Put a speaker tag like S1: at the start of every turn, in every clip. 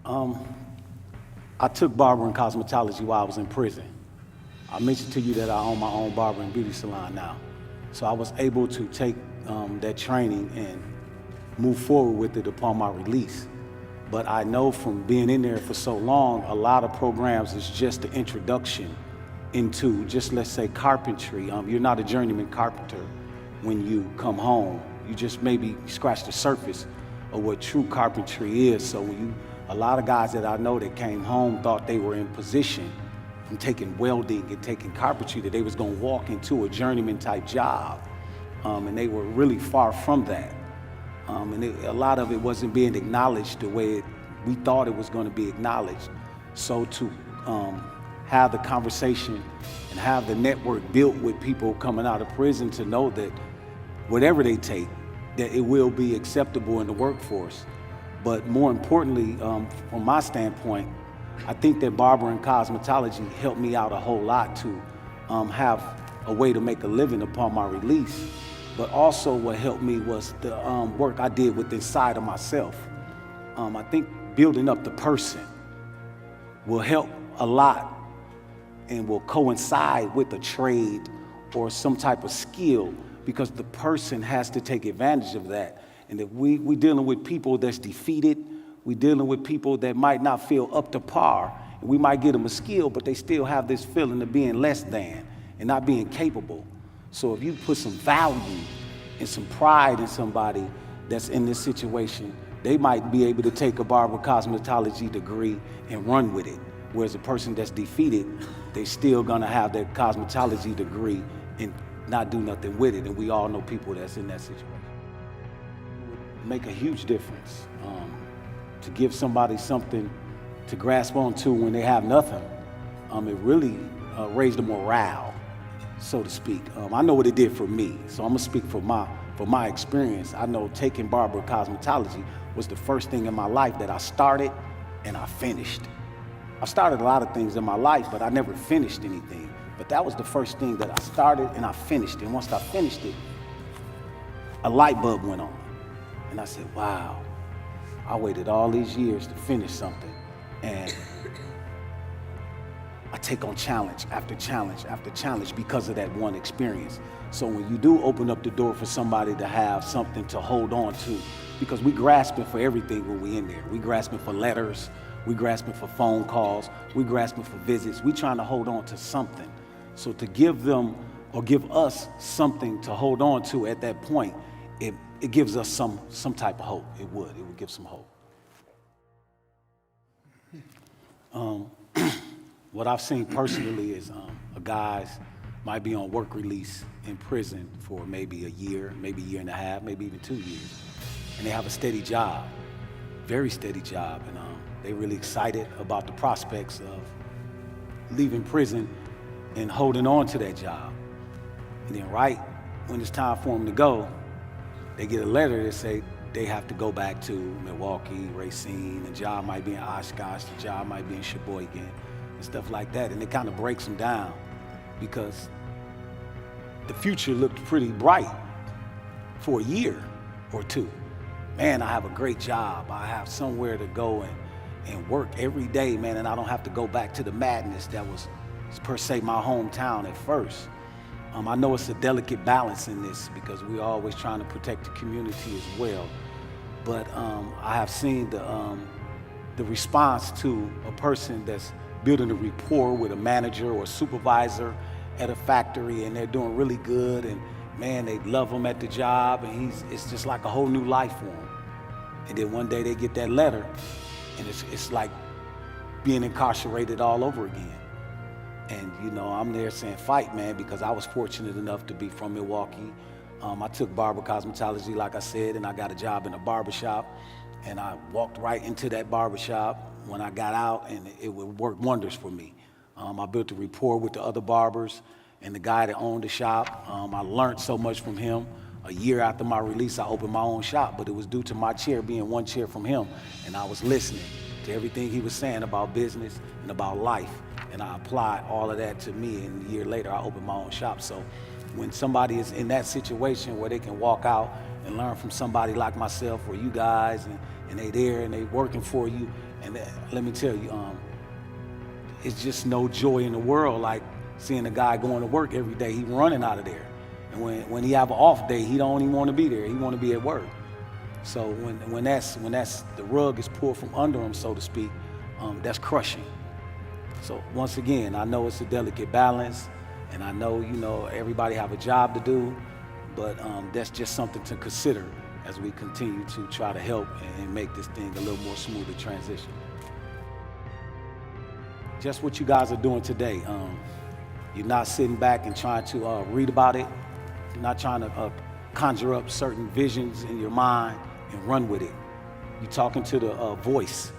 S1: I took barber and cosmetology while I was in prison. I mentioned to you that I own my own barber and beauty salon now. So I was able to take that training and move forward with it upon my release. But I know from being in there for so long, a lot of programs is just the introduction into just, let's say, carpentry. You're not a journeyman carpenter when you come home. You just maybe scratch the surface of what true carpentry is. So a lot of guys that I know that came home thought they were in position from taking welding and taking carpentry, that they was gonna walk into a journeyman type job. And they were really far from that. A lot of it wasn't being acknowledged the way we thought it was gonna be acknowledged. So to have the conversation and have the network built with people coming out of prison to know that whatever they take, that it will be acceptable in the workforce. But more importantly, from my standpoint, I think that barber and cosmetology helped me out a whole lot to have a way to make a living upon my release. But also what helped me was the work I did with inside of myself. I think building up the person will help a lot and will coincide with a trade or some type of skill, because the person has to take advantage of that. And if we dealing with people that's defeated, we dealing with people that might not feel up to par, and we might get them a skill, but they still have this feeling of being less than and not being capable. So if you put some value and some pride in somebody that's in this situation, they might be able to take a barber cosmetology degree and run with it. Whereas a person that's defeated, they still gonna have their cosmetology degree and not do nothing with it. And we all know people that's in that situation. It would make a huge difference to give somebody something to grasp onto when they have nothing. It really raised the morale, so to speak. I know what it did for me, so I'm gonna speak for my experience. I know taking barber cosmetology was the first thing in my life that I started and I finished. I started a lot of things in my life, but I never finished anything. But that was the first thing that I started and I finished. And once I finished it, a light bulb went on. And I said, wow, I waited all these years to finish something. And I take on challenge after challenge after challenge because of that one experience. So when you do open up the door for somebody to have something to hold on to, because we grasping for everything when we in there. We grasping for letters, we grasping for phone calls, we grasping for visits. We trying to hold on to something. So to give them or give us something to hold on to at that point, it gives us some type of hope. It would give some hope. What I've seen personally is guys might be on work release in prison for maybe a year and a half, maybe even 2 years. And they have a steady job, very steady job. And they're really excited about the prospects of leaving prison and holding on to that job. And then right when it's time for them to go, they get a letter that say they have to go back to Milwaukee, Racine. The job might be in Oshkosh, the job might be in Sheboygan, and stuff like that. And it kind of breaks them down because the future looked pretty bright for a year or two. Man, I have a great job. I have somewhere to go and work every day, man, and I don't have to go back to the madness that was, per se, my hometown at first. I know it's a delicate balance in this because we're always trying to protect the community as well. But I have seen the response to a person that's building a rapport with a manager or a supervisor at a factory, and they're doing really good, and man, they love him at the job, and it's just like a whole new life for him. And then one day they get that letter, and it's like being incarcerated all over again. And you know, I'm there saying fight, man, because I was fortunate enough to be from Milwaukee. I took barber cosmetology, like I said, and I got a job in a barbershop, and I walked right into that barbershop when I got out, and it would work wonders for me. I built a rapport with the other barbers and the guy that owned the shop. I learned so much from him. A year after my release, I opened my own shop, but it was due to my chair being one chair from him, and I was listening to everything he was saying about business and about life, and I applied all of that to me, and a year later, I opened my own shop. So when somebody is in that situation where they can walk out and learn from somebody like myself or you guys, and they there and they working for you. And let me tell you, it's just no joy in the world like seeing a guy going to work every day. He running out of there. And when he have an off day, he don't even want to be there. He want to be at work. So when that's the rug is pulled from under him, so to speak, that's crushing. So once again, I know it's a delicate balance, and I know, everybody have a job to do, but that's just something to consider as we continue to try to help and make this thing a little more smoother transition. Just what you guys are doing today. You're not sitting back and trying to read about it. You're not trying to conjure up certain visions in your mind and run with it. You're talking to the voice.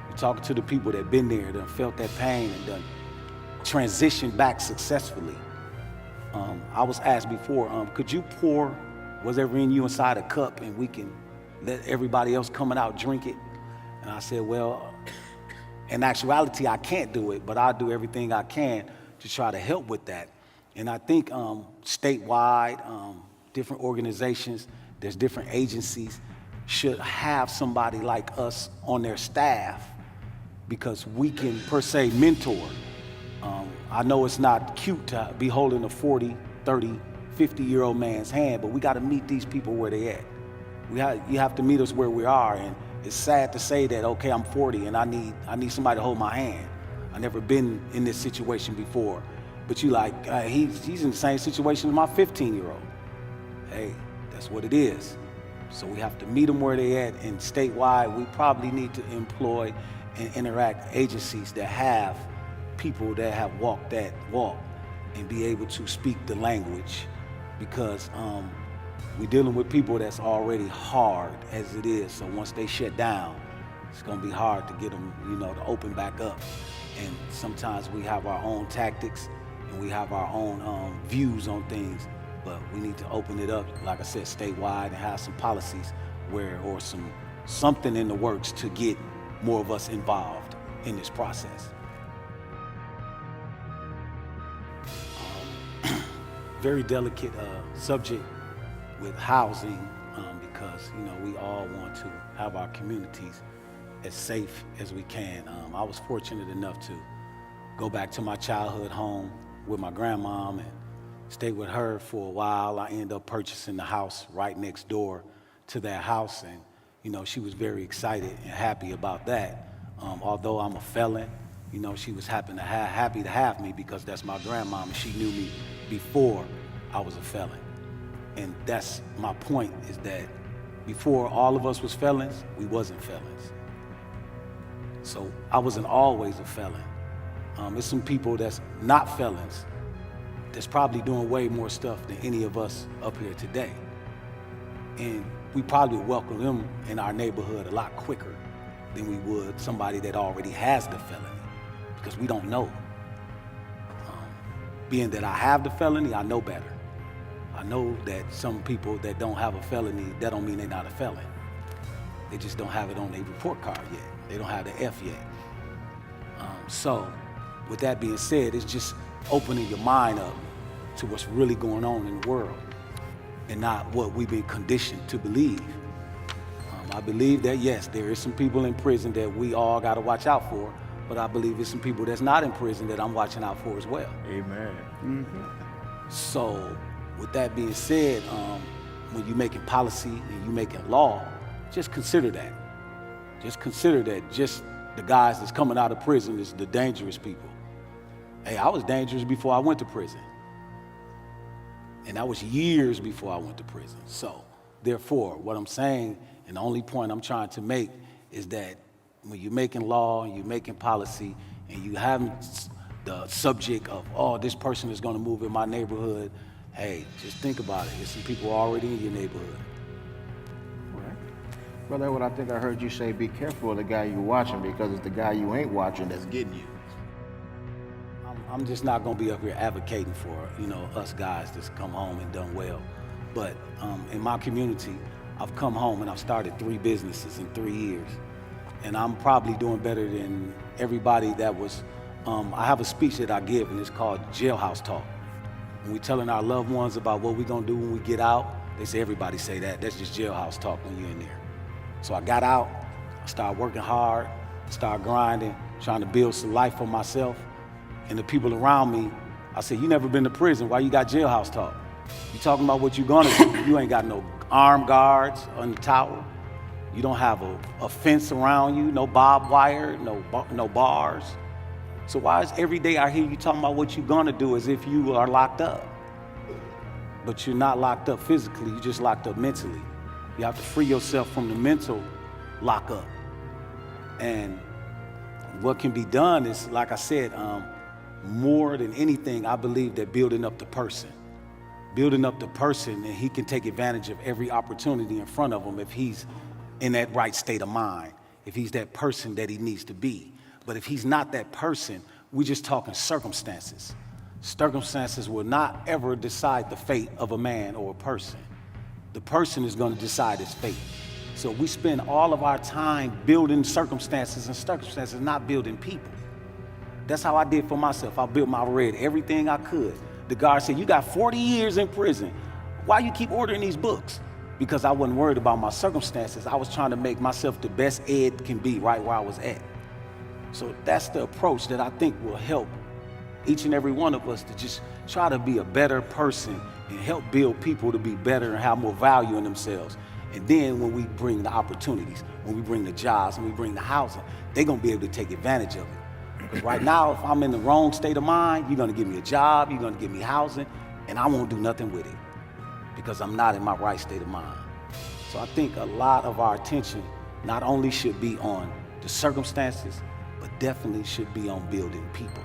S1: You're talking to the people that been there, that felt that pain and done transitioned back successfully. I was asked before, could you pour whatever in you inside a cup and we can let everybody else coming out drink it? And I said, well, in actuality, I can't do it, but I'll do everything I can to try to help with that. And I think statewide, different organizations, there's different agencies, should have somebody like us on their staff, because we can, per se, mentor. I know it's not cute to be holding a 40, 30, 50-year-old man's hand, but we got to meet these people where they at. You have to meet us where we are, and it's sad to say that, okay, I'm 40 and I need somebody to hold my hand. I've never been in this situation before, but you like, he's in the same situation as my 15-year-old. Hey, that's what it is. So we have to meet them where they at, and statewide, we probably need to employ and interact agencies that have people that have walked that walk and be able to speak the language, because we're dealing with people that's already hard as it is. So once they shut down, it's gonna be hard to get them, to open back up. And sometimes we have our own tactics and we have our own views on things, but we need to open it up, like I said, statewide, and have some policies or something in the works to get more of us involved in this process. Very delicate subject with housing, because we all want to have our communities as safe as we can. I was fortunate enough to go back to my childhood home with my grandmom and stay with her for a while. I ended up purchasing the house right next door to that house, and she was very excited and happy about that. Although I'm a felon, she was happy to have me, because that's my grandmom and she knew me before I was a felon. And that's my point, is that before all of us was felons, we wasn't felons. So I wasn't always a felon. There's some people that's not felons that's probably doing way more stuff than any of us up here today. And we probably welcome them in our neighborhood a lot quicker than we would somebody that already has the felony, because we don't know. Being that I have the felony, I know better. I know that some people that don't have a felony, that don't mean they're not a felon. They just don't have it on their report card yet. They don't have the F yet. So with that being said, it's just opening your mind up to what's really going on in the world and not what we've been conditioned to believe. I believe that, yes, there is some people in prison that we all got to watch out for, but I believe there's some people that's not in prison that I'm watching out for as well.
S2: Amen.
S1: Mm-hmm. So with that being said, when you're making policy and you're making law, just consider that. Just consider that just the guys that's coming out of prison is the dangerous people. Hey, I was dangerous before I went to prison. And that was years before I went to prison. So therefore, what I'm saying, and the only point I'm trying to make, is that when you're making law and you're making policy and you have the subject of, oh, this person is gonna move in my neighborhood, hey, just think about it. There's some people already in your neighborhood.
S2: Brother, what I think I heard you say, be careful of the guy you're watching, because it's the guy you ain't watching that's getting you.
S1: I'm just not gonna be up here advocating for, us guys that's come home and done well. But in my community, I've come home and I've started 3 businesses in 3 years. And I'm probably doing better than everybody that was, I have a speech that I give, and it's called Jailhouse Talk. And we're telling our loved ones about what we're gonna do when we get out, They say everybody say that. That's just jailhouse talk when you're in there. So I got out, I started working hard, started grinding, trying to build some life for myself. And the people around me, I said, you never been to prison, why you got jailhouse talk? You talking about what you gonna do. You ain't got no armed guards on the tower. You don't have a fence around you, no barbed wire, no bars. So why is every day I hear you talking about what you gonna do as if you are locked up? But you're not locked up physically, you're just locked up mentally. You have to free yourself from the mental lockup. And what can be done is, like I said, more than anything, I believe that building up the person. Building up the person, and he can take advantage of every opportunity in front of him if he's in that right state of mind, if he's that person that he needs to be. But if he's not that person, we're just talking circumstances. Circumstances will not ever decide the fate of a man or a person. The person is going to decide his fate. So we spend all of our time building circumstances, not building people. That's how I did for myself. I read everything I could. The guard said, you got 40 years in prison. Why you keep ordering these books? Because I wasn't worried about my circumstances. I was trying to make myself the best Ed can be right where I was at. So that's the approach that I think will help each and every one of us to just try to be a better person and help build people to be better and have more value in themselves. And then when we bring the opportunities, when we bring the jobs, when we bring the housing, they're gonna be able to take advantage of it. Because right now, if I'm in the wrong state of mind, you're gonna give me a job, you're gonna give me housing, and I won't do nothing with it because I'm not in my right state of mind. So I think a lot of our attention not only should be on the circumstances, but definitely should be on building people.